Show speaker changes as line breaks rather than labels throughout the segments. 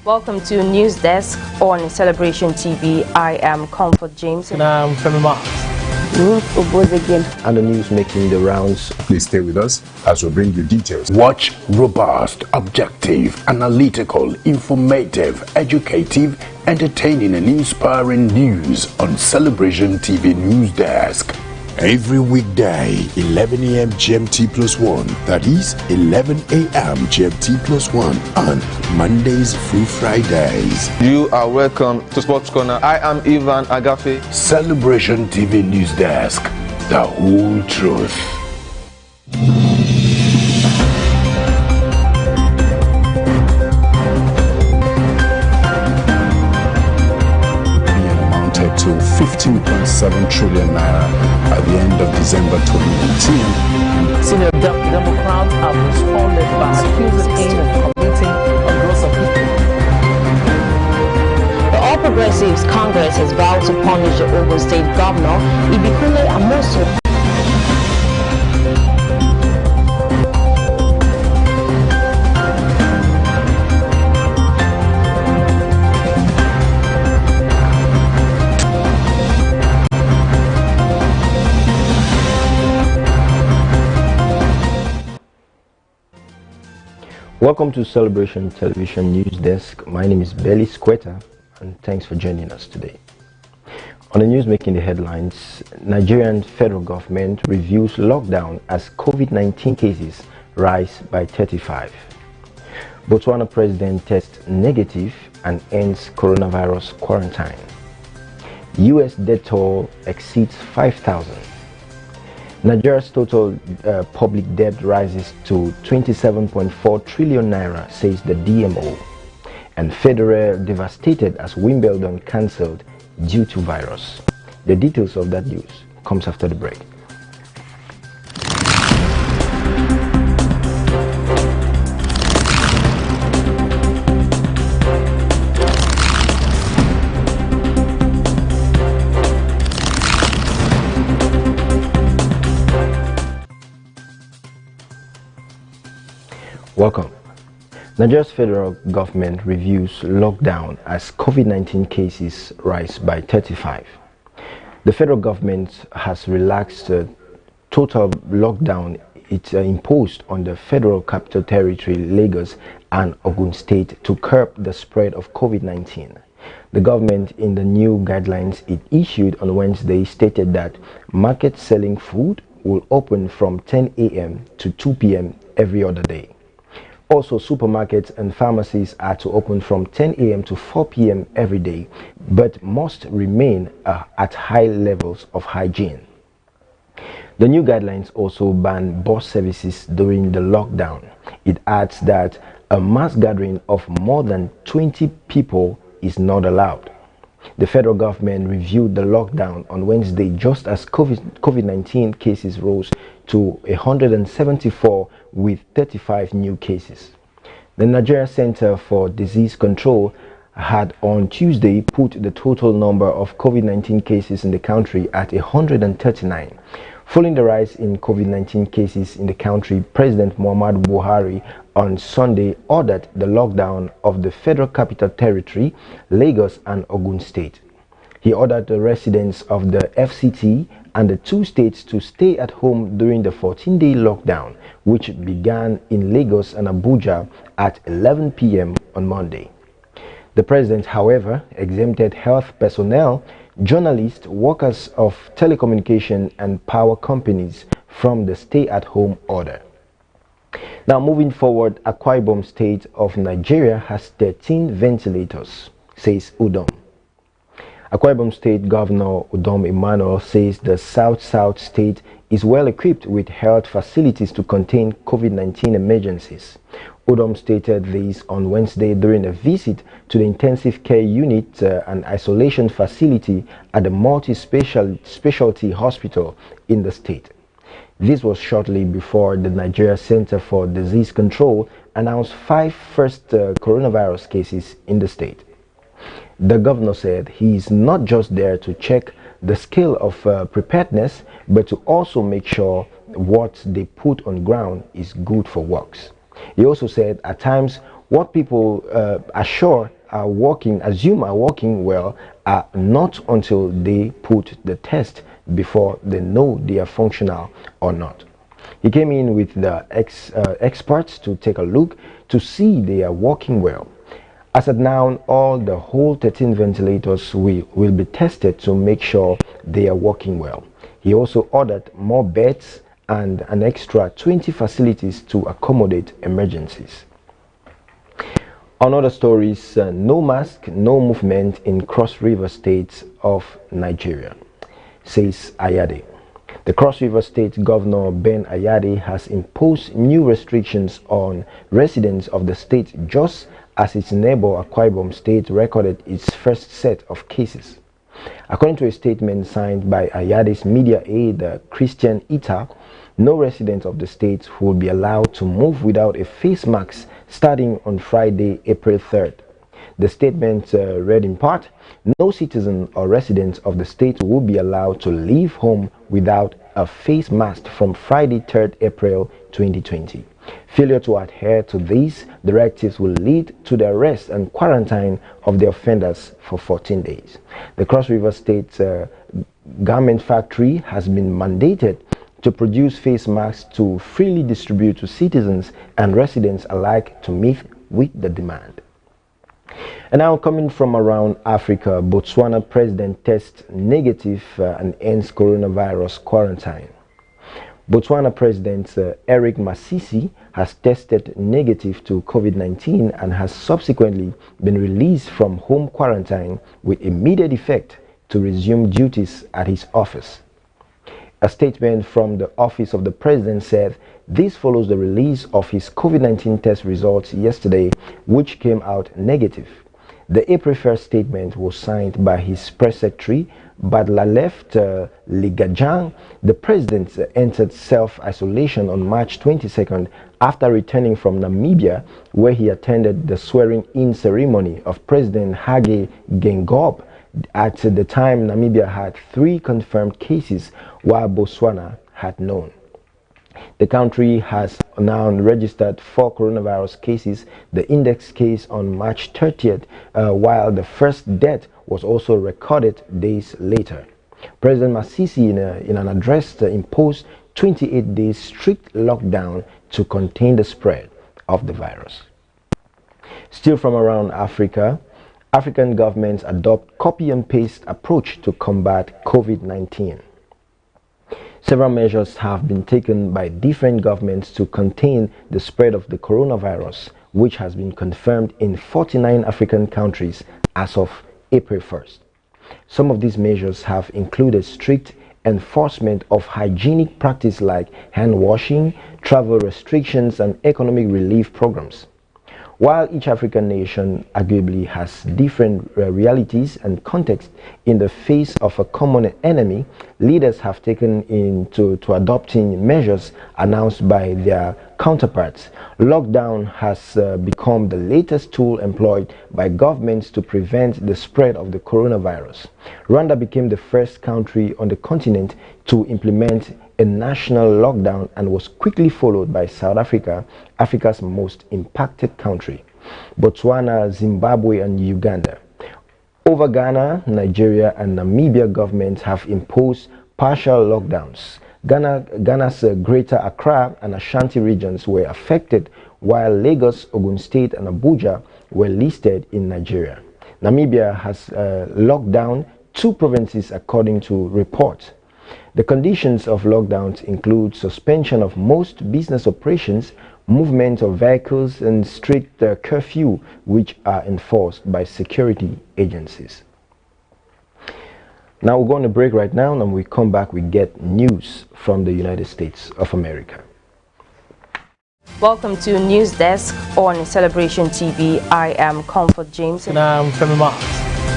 Welcome to News Desk on Celebration TV. I am Comfort James.
And I'm Femi Marks.
And the news making the rounds.
Please stay with us as we bring you details.
Watch robust, objective, analytical, informative, educative, entertaining and inspiring news on Celebration TV News Desk.
Every weekday, 11 a.m. GMT plus 1. That is 11 a.m. GMT plus 1 on Mondays through Fridays.
You are welcome to Sports Corner. I am Ivan Agafe.
Celebration TV News Desk. The whole truth.
To 15.7 trillion naira at the end of December 2018.
Senior Democrats have responded by accusing him of committing a gross offense.
The All Progressives Congress has vowed to punish the Ogun State Governor, Ibikule Amosu.
Welcome to Celebration Television News Desk. My name is Belly Squetta, and thanks for joining us today. On the news making the headlines, Nigerian federal government reviews lockdown as COVID-19 cases rise by 35. Botswana president tests negative and ends coronavirus quarantine. US death toll exceeds 5,000. Nigeria's total public debt rises to 27.4 trillion naira, says the DMO. And Federer devastated as Wimbledon cancelled due to virus. The details of that news comes after the break. Welcome. Nigeria's federal government reviews lockdown as COVID-19 cases rise by 35. The federal government has relaxed the total lockdown it imposed on the Federal Capital Territory, Lagos and Ogun State to curb the spread of COVID-19. The government, in the new guidelines it issued on Wednesday, stated that markets selling food will open from 10 a.m. to 2 p.m. every other day. Also, supermarkets and pharmacies are to open from 10 a.m. to 4 p.m. every day, but must remain at high levels of hygiene. The new guidelines also ban bus services during the lockdown. It adds that a mass gathering of more than 20 people is not allowed. The federal government reviewed the lockdown on Wednesday just as COVID-19 cases rose to 174 with 35 new cases. The Nigeria Center for Disease Control had on Tuesday put the total number of COVID-19 cases in the country at 139. Following the rise in COVID-19 cases in the country, President Muhammadu Buhari on Sunday ordered the lockdown of the Federal Capital Territory, Lagos and Ogun State. He ordered the residents of the FCT and the two states to stay at home during the 14-day lockdown, which began in Lagos and Abuja at 11 p.m. on Monday. The president, however, exempted health personnel, journalists, workers of telecommunication and power companies from the stay-at-home order. Now, moving forward, Akwa Ibom State of Nigeria has 13 ventilators, says Udom. Akwa Ibom State Governor Udom Emmanuel says the South-South state is well equipped with health facilities to contain COVID-19 emergencies. Udom stated this on Wednesday during a visit to the intensive care unit and isolation facility at the multi-specialty hospital in the state. This was shortly before the Nigeria Center for Disease Control announced 5 first coronavirus cases in the state. The governor said he is not just there to check the scale of preparedness, but to also make sure what they put on ground is good for works. He also said at times What people assume are working well are not until they put the test before they know they are functional or not. He came in with the experts to take a look to see they are working well. As of now, all the whole 13 ventilators will be tested to make sure they are working well. He also ordered more beds and an extra 20 facilities to accommodate emergencies. On other stories, no mask, no movement in Cross River State of Nigeria, says Ayade. The Cross River State Governor Ben Ayade has imposed new restrictions on residents of the state just as its neighbor Akwa Ibom State recorded its first set of cases. According to a statement signed by Ayade's media aide, Christian Ita, no resident of the state will be allowed to move without a face mask starting on Friday, April 3rd. The statement read in part, no citizen or resident of the state will be allowed to leave home without a face mask from Friday, 3rd April 2020. Failure to adhere to these directives will lead to the arrest and quarantine of the offenders for 14 days. The Cross River State Garment Factory has been mandated to produce face masks to freely distribute to citizens and residents alike to meet with the demand. And now, coming from around Africa, Botswana president tests negative and ends coronavirus quarantine. Botswana President Eric Masisi has tested negative to COVID-19 and has subsequently been released from home quarantine with immediate effect to resume duties at his office. A statement from the office of the president said this follows the release of his COVID-19 test results yesterday, which came out negative. The April 1st statement was signed by his press secretary, Badlaleft Ligajang. The president entered self-isolation on March 22nd after returning from Namibia, where he attended the swearing-in ceremony of President Hage Geingob. At the time, Namibia had 3 confirmed cases, while Botswana had none. The country has now registered 4 coronavirus cases, the index case on March 30th, while the first death was also recorded days later. President Masisi, in an address, imposed 28 days strict lockdown to contain the spread of the virus. Still from around Africa, African governments adopt copy and paste approach to combat COVID-19. Several measures have been taken by different governments to contain the spread of the coronavirus, which has been confirmed in 49 African countries as of April 1st. Some of these measures have included strict enforcement of hygienic practices like hand washing, travel restrictions, and economic relief programs. While each African nation arguably has different realities and contexts in the face of a common enemy, leaders have taken to adopting measures announced by their counterparts. Lockdown has become the latest tool employed by governments to prevent the spread of the coronavirus. Rwanda became the first country on the continent to implement a national lockdown and was quickly followed by South Africa, Africa's most impacted country, Botswana, Zimbabwe, and Uganda. Over Ghana, Nigeria, and Namibia governments have imposed partial lockdowns. Ghana's Greater Accra and Ashanti regions were affected, while Lagos, Ogun State, and Abuja were listed in Nigeria. Namibia has locked down 2 provinces according to reports. The conditions of lockdowns include suspension of most business operations, movement of vehicles, and strict curfew, which are enforced by security agencies. Now we're going to break right now, and when we come back, we get news from the United States of America.
Welcome to News Desk on Celebration TV. I am Comfort James.
And I'm Femi Marks.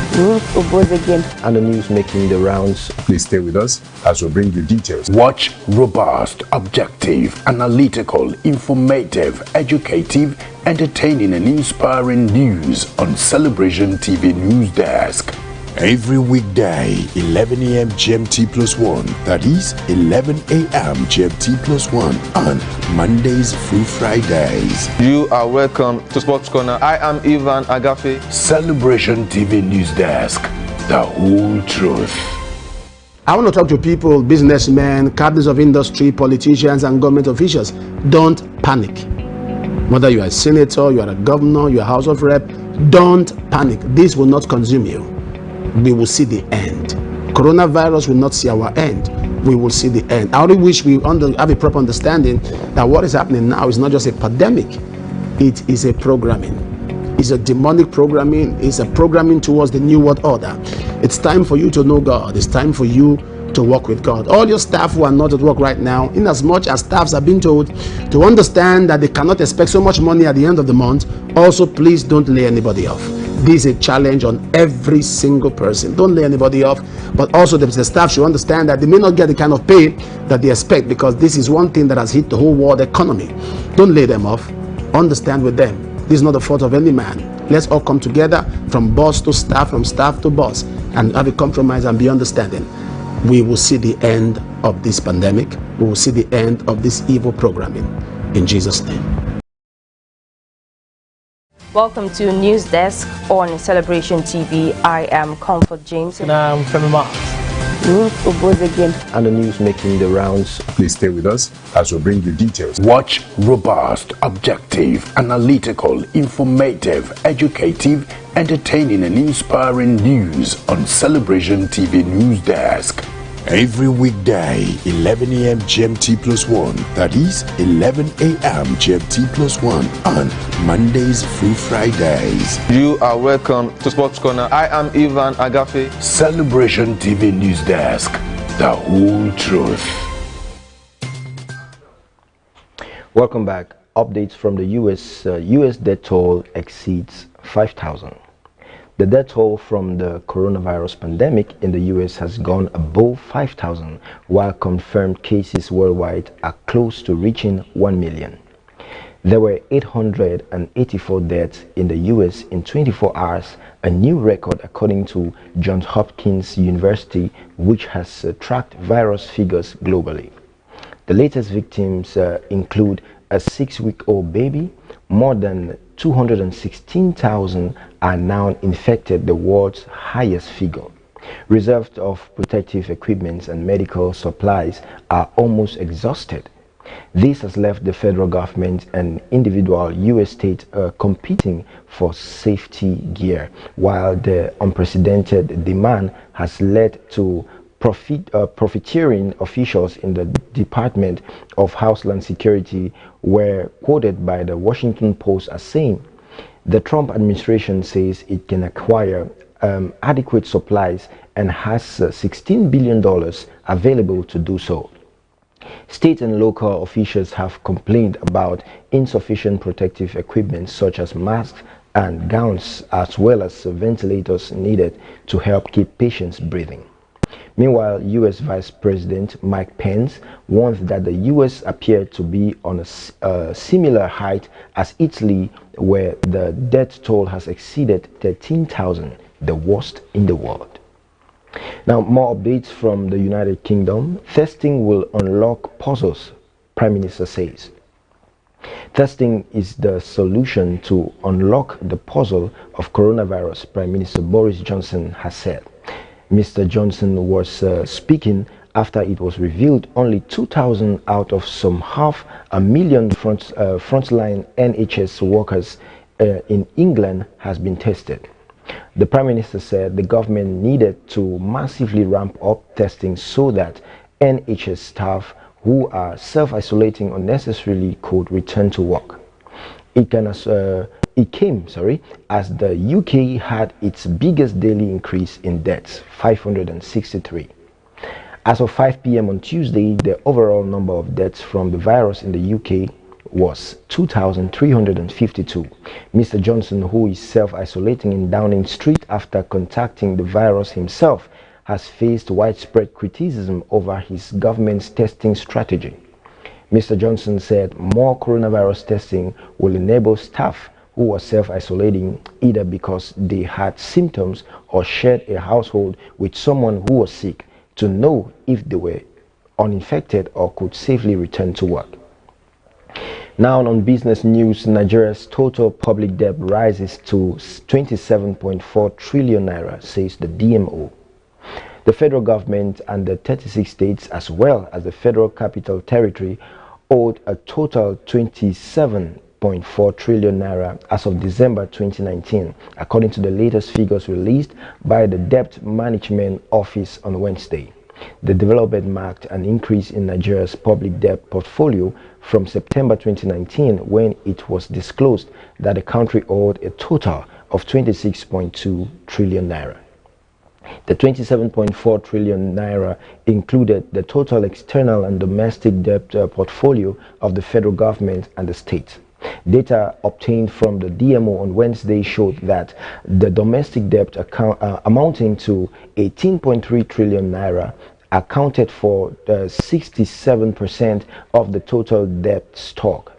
And the news making the rounds.
Please stay with us as we bring you details. Watch robust, objective, analytical, informative, educative, entertaining, and inspiring news on Celebration TV News Desk.
Every weekday, 11 a.m. GMT plus 1, that is 11 a.m. GMT plus 1 on Mondays through Fridays.
You are welcome to Sports Corner. I am Ivan Agafe.
Celebration TV News Desk, the whole truth.
I want to talk to people, businessmen, captains of industry, politicians, and government officials. Don't panic. Whether you are a senator, you are a governor, you are a House of Rep, don't panic. This will not consume you. We will see the end. Coronavirus will not see our end. We will see the end. I only wish we have a proper understanding that what is happening now is not just a pandemic. It is a programming. It's a demonic programming. It's a programming towards the new world order. It's time for you to know God. It's time for you to work with God. All your staff who are not at work right now, in as much as staffs have been told to understand that they cannot expect so much money at the end of the month, also please don't lay anybody off. This is a challenge on every single person. Don't lay anybody off, but also the staff should understand that they may not get the kind of pay that they expect, because this is one thing that has hit the whole world economy. Don't lay them off. Understand with them. This is not the fault of any man. Let's all come together, from boss to staff, from staff to boss, and have a compromise and be understanding. We will see the end of this pandemic. We will see the end of this evil programming. In Jesus' name.
Welcome to News Desk on Celebration TV. I am Comfort James.
And I'm Femi Mars.
And the news making the rounds.
Please stay with us as we bring you details. Watch robust, objective, analytical, informative, educative, entertaining, and inspiring news on Celebration TV News Desk.
Every weekday, 11 a.m. GMT plus 1, that is 11 a.m. GMT plus 1 on Mondays through Fridays.
You are welcome to Sports Corner. I am Ivan Agafe.
Celebration TV News Desk, the whole truth.
Welcome back. Updates from the U.S. U.S. death toll exceeds 5,000. The death toll from the coronavirus pandemic in the U.S. has gone above 5,000, while confirmed cases worldwide are close to reaching 1 million. There were 884 deaths in the U.S. in 24 hours, a new record according to Johns Hopkins University, which has tracked virus figures globally. The latest victims include a 6-week-old baby. More than 216,000 are now infected, the world's highest figure. Reserves of protective equipment and medical supplies are almost exhausted. This has left the federal government and individual U.S. states competing for safety gear, while the unprecedented demand has led to profiteering officials in the Department of Homeland Security were quoted by the Washington Post as saying, the Trump administration says it can acquire adequate supplies and has $16 billion available to do so. State and local officials have complained about insufficient protective equipment such as masks and gowns, as well as ventilators needed to help keep patients breathing. Meanwhile, U.S. Vice President Mike Pence warned that the U.S. appeared to be on a similar height as Italy, where the death toll has exceeded 13,000, the worst in the world. Now, more updates from the United Kingdom. Testing will unlock puzzles, Prime Minister says. Testing is the solution to unlock the puzzle of coronavirus, Prime Minister Boris Johnson has said. Mr. Johnson was speaking after it was revealed only 2,000 out of some 500,000 frontline NHS workers in England has been tested. The Prime Minister said the government needed to massively ramp up testing so that NHS staff who are self-isolating unnecessarily could return to work. It came as the UK had its biggest daily increase in deaths, 563. As of 5 p.m. on Tuesday, the overall number of deaths from the virus in the UK was 2,352. Mr. Johnson, who is self-isolating in Downing Street after contacting the virus himself, has faced widespread criticism over his government's testing strategy. Mr. Johnson said more coronavirus testing will enable staff who were self-isolating either because they had symptoms or shared a household with someone who was sick to know if they were uninfected or could safely return to work. Now on business news, Nigeria's total public debt rises to 27.4 trillion naira, says the DMO. The federal government and the 36 states, as well as the Federal Capital Territory, owed a total 27.4 trillion naira as of December 2019, according to the latest figures released by the Debt Management Office on Wednesday. The development marked an increase in Nigeria's public debt portfolio from September 2019, when it was disclosed that the country owed a total of 26.2 trillion naira. The 27.4 trillion naira included the total external and domestic debt portfolio of the federal government and the states. Data obtained from the DMO on Wednesday showed that the domestic debt account amounting to 18.3 trillion naira accounted for 67% of the total debt stock.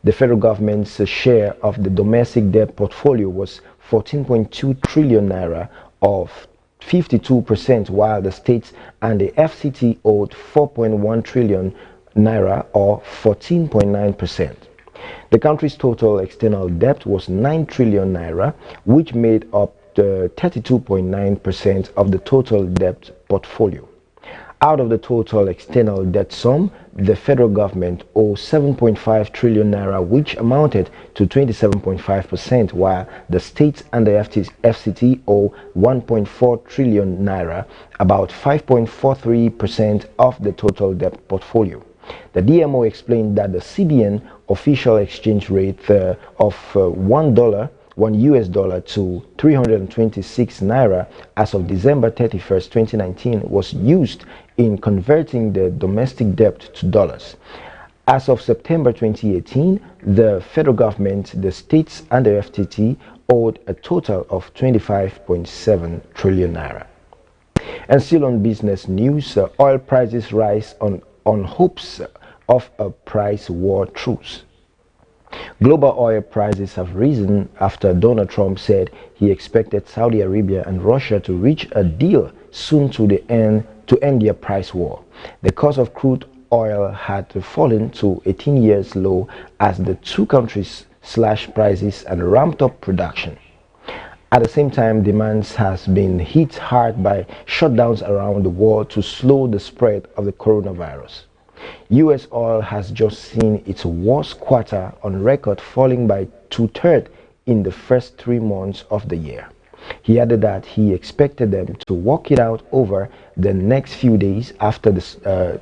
The federal government's share of the domestic debt portfolio was 14.2 trillion naira, of 52%, while the states and the FCT owed 4.1 trillion naira, or 14.9%. The country's total external debt was 9 trillion naira, which made up the 32.9% of the total debt portfolio. Out of the total external debt sum, the federal government owes 7.5 trillion naira, which amounted to 27.5%, while the states and the FCT owe 1.4 trillion naira, about 5.43% of the total debt portfolio. The DMO explained that the CBN official exchange rate of $1 to 326 naira as of December 31st, 2019 was used in converting the domestic debt to dollars. As of September 2018, the federal government, the states and the FTT owed a total of 25.7 trillion naira. And still on business news, oil prices rise on hopes of a price war truce. Global oil prices have risen after Donald Trump said he expected Saudi Arabia and Russia to reach a deal soon to end their price war. The cost of crude oil had fallen to 18 years low as the two countries slashed prices and ramped up production. At the same time, demand has been hit hard by shutdowns around the world to slow the spread of the coronavirus. U.S. oil has just seen its worst quarter on record, falling by 2/3 in the first 3 months of the year. He added that he expected them to work it out over the next few days after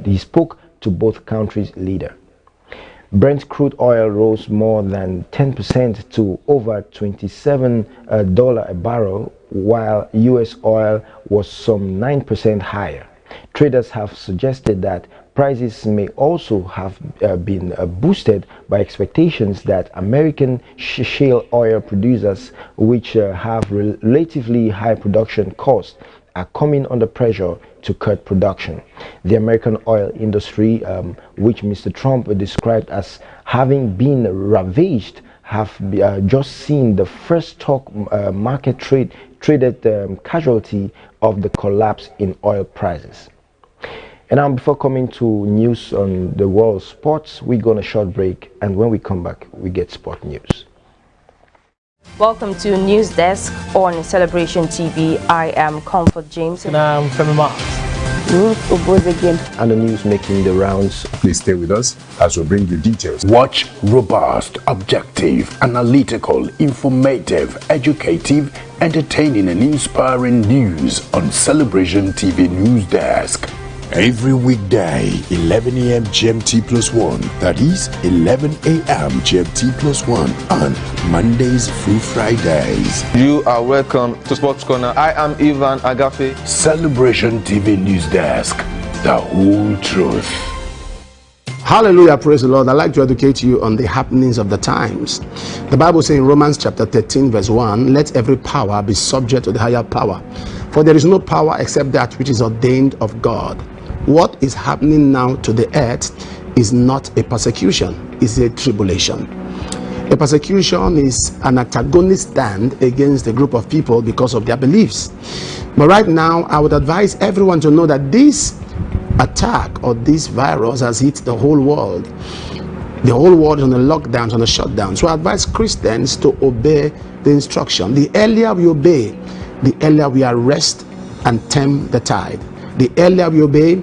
he spoke to both countries' leaders. Brent crude oil rose more than 10% to over $27 a barrel, while U.S. oil was some 9% higher. Traders have suggested that prices may also have been boosted by expectations that American shale oil producers, which have relatively high production costs, are coming under pressure to cut production. The American oil industry, which Mr. Trump described as having been ravaged, have just seen the first stock market traded casualty of the collapse in oil prices. And now, before coming to news on the world sports, we're going to short break, and when we come back, we get sport news.
Welcome to News Desk on Celebration TV. I am Comfort James.
And I'm Femi Mars.
And the news making the rounds.
Please stay with us as we bring you details. Watch robust, objective, analytical, informative, educative, entertaining and inspiring news on Celebration TV News Desk.
Every weekday, 11 a.m. GMT+1, that is 11 a.m. GMT+1 on Mondays through Fridays.
You are welcome to Sports Corner. I am Ivan Agafe.
Celebration TV News Desk, the whole truth.
Hallelujah, praise the Lord. I'd like to educate you on the happenings of the times. The Bible says in Romans chapter 13 verse 1, let every power be subject to the higher power, for there is no power except that which is ordained of God. What is happening now to the earth is not a persecution, it's a tribulation. A persecution is an antagonist stand against a group of people because of their beliefs. But right now, I would advise everyone to know that this attack or this virus has hit the whole world. The whole world is on a lockdown, on a shutdown. So I advise Christians to obey the instruction. The earlier we obey, the earlier we arrest and stem the tide. The earlier we obey,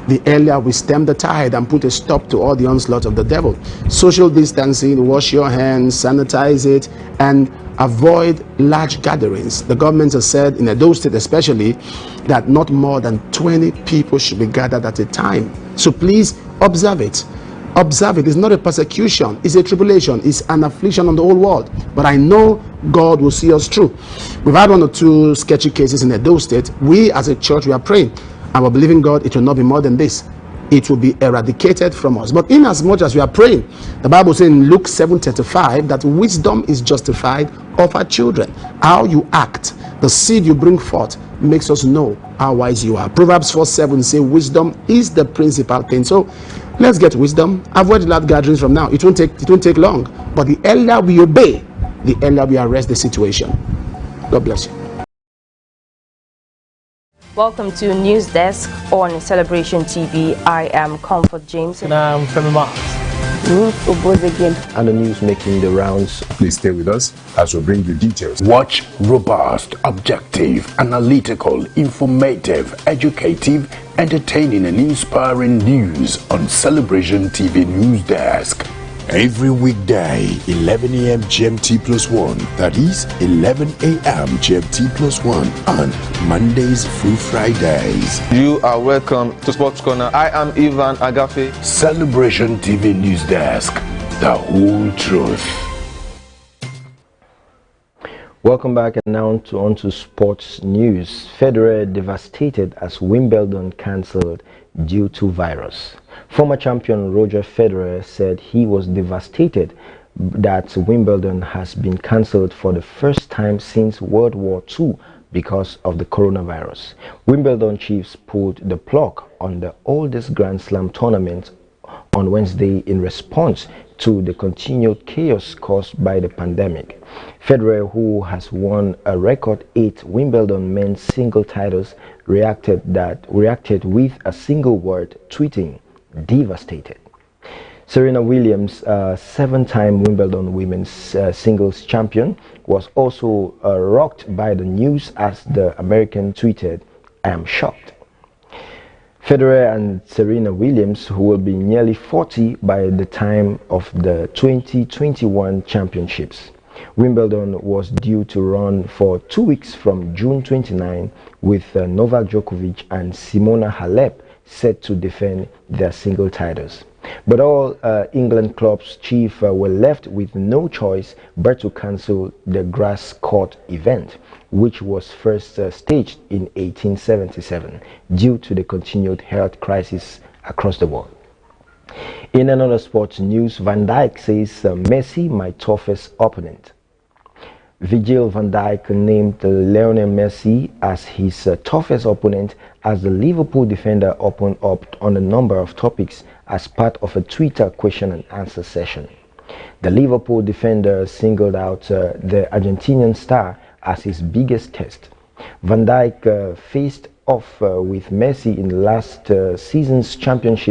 the earlier we stem the tide and put a stop to all the onslaught of the devil. Social distancing, wash your hands, sanitize it, and avoid large gatherings. The government has said, in Edo State especially, that not more than 20 people should be gathered at a time. So please observe it. Observe it. It's not a persecution, it's a tribulation, it's an affliction on the whole world. But I know God will see us through. We've had 1 or 2 sketchy cases in Edo State. We as a church, we are praying, and we're believing God it will not be more than this. It will be eradicated from us. But in as much as we are praying, the Bible says in Luke 7:35 that wisdom is justified of our children. How you act, the seed you bring forth, makes us know how wise you are. Proverbs 4:7 say wisdom is the principal thing. So let's get wisdom. Avoid large gatherings from now. It won't take long. But the earlier we obey, the earlier we arrest the situation. God bless you.
Welcome to News Desk on Celebration TV. I am Comfort James.
And I'm Femi Marks.
And the news making the rounds.
Please stay with us as we bring you details. Watch robust, objective, analytical, informative, educative, entertaining and inspiring news on Celebration TV News Desk. Every weekday, 11 a.m. GMT plus 1. That is 11 a.m. GMT plus 1 on Mondays through Fridays.
You are welcome to Sports Corner. I am Ivan Agafe.
Celebration TV News Desk. The whole truth.
Welcome back, and now on to sports news. Federer devastated as Wimbledon cancelled due to virus. Former champion Roger Federer said he was devastated that Wimbledon has been cancelled for the first time since World War II because of the coronavirus. Wimbledon chiefs pulled the plug on the oldest Grand Slam tournament on Wednesday in response to the continued chaos caused by the pandemic. Federer, who has won a record 8 Wimbledon men's single titles, reacted with a single word, tweeting, "Devastated." Serena Williams, 7-time Wimbledon women's singles champion, was also rocked by the news as the American tweeted, "I am shocked." Federer and Serena Williams, who will be nearly 40 by the time of the 2021 championships. Wimbledon was due to run for 2 weeks from June 29, with Novak Djokovic and Simona Halep set to defend their single titles. But all England clubs' chiefs were left with no choice but to cancel the grass court event, which was first staged in 1877 due to the continued health crisis across the world. In another sports news, Van Dijk says Messi my toughest opponent. Virgil van Dijk named Lionel Messi as his toughest opponent as the Liverpool defender opened up on a number of topics as part of a Twitter question and answer session. The Liverpool defender singled out the Argentinian star as his biggest test. Van Dijk faced off with Messi in last season's Champions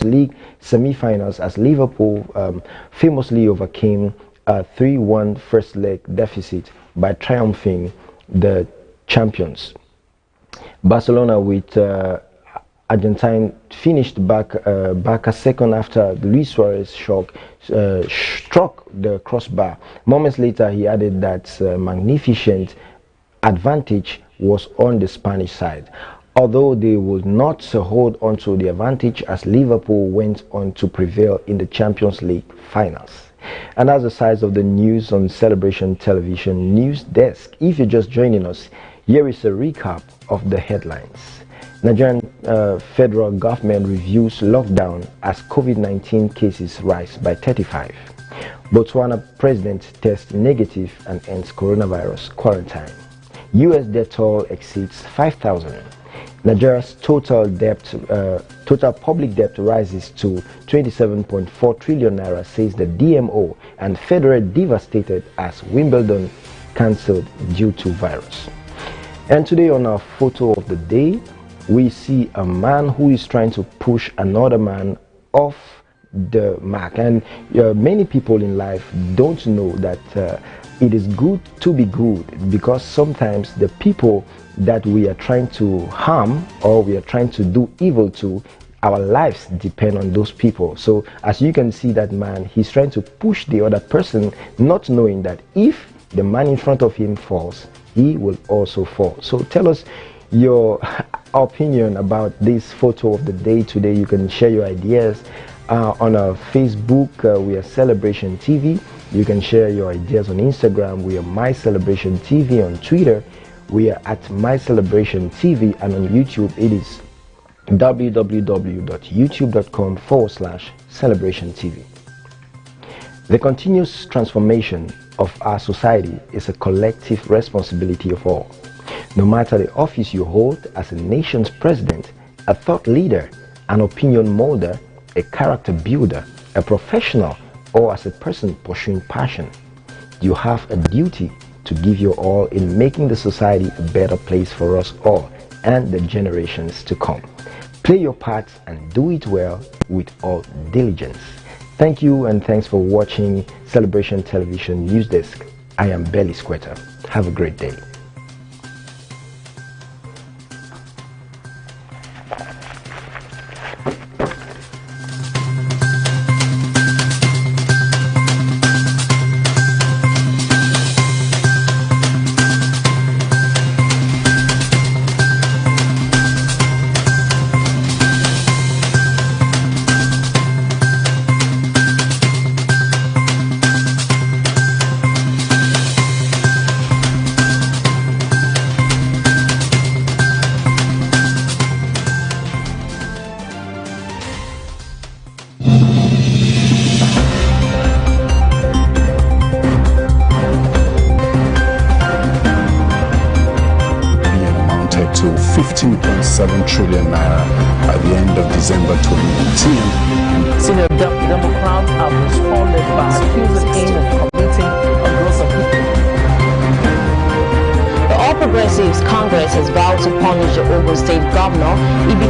League semi-finals as Liverpool famously overcame a 3-1 first leg deficit by triumphing the champions. Barcelona with Argentine finished back a second after Luis Suarez struck the crossbar. Moments later, he added that magnificent advantage was on the Spanish side, although they would not hold on to the advantage as Liverpool went on to prevail in the Champions League finals. And that's the size of the news on Celebration Television News Desk. If you're just joining us, here is a recap of the headlines. Nigerian federal government reviews lockdown as COVID-19 cases rise by 35. Botswana president tests negative and ends coronavirus quarantine. US death toll exceeds 5,000. Nigeria's total public debt rises to 27.4 trillion naira, says the DMO, and Federer devastated as Wimbledon cancelled due to virus. And today on our photo of the day, we see a man who is trying to push another man off the mark. And many people in life don't know that it is good to be good, because sometimes the people that we are trying to harm or we are trying to do evil to, our lives depend on those people. So as you can see, that man, he's trying to push the other person, not knowing that if the man in front of him falls, he will also fall. So tell us your opinion about this photo of the day today. You can share your ideas on our Facebook. We are Celebration TV. You can share your ideas on Instagram. We are My Celebration TV. On Twitter, we are at My Celebration TV, and on YouTube it is www.youtube.com/Celebration TV. The continuous transformation of our society is a collective responsibility of all. No matter the office you hold as a nation's president, a thought leader, an opinion molder, a character builder, a professional, or as a person pursuing passion, you have a duty to give your all in making the society a better place for us all and the generations to come. Play your part and do it well with all diligence. Thank you, and thanks for watching Celebration Television News Desk. I am Belly Squatter. Have a great day.
To 15.7 trillion naira by the end of December 2019.
Senior Democrats have responded by accusing him of committing a gross offence.
The All Progressives Congress has vowed to punish the Ogun State governor if he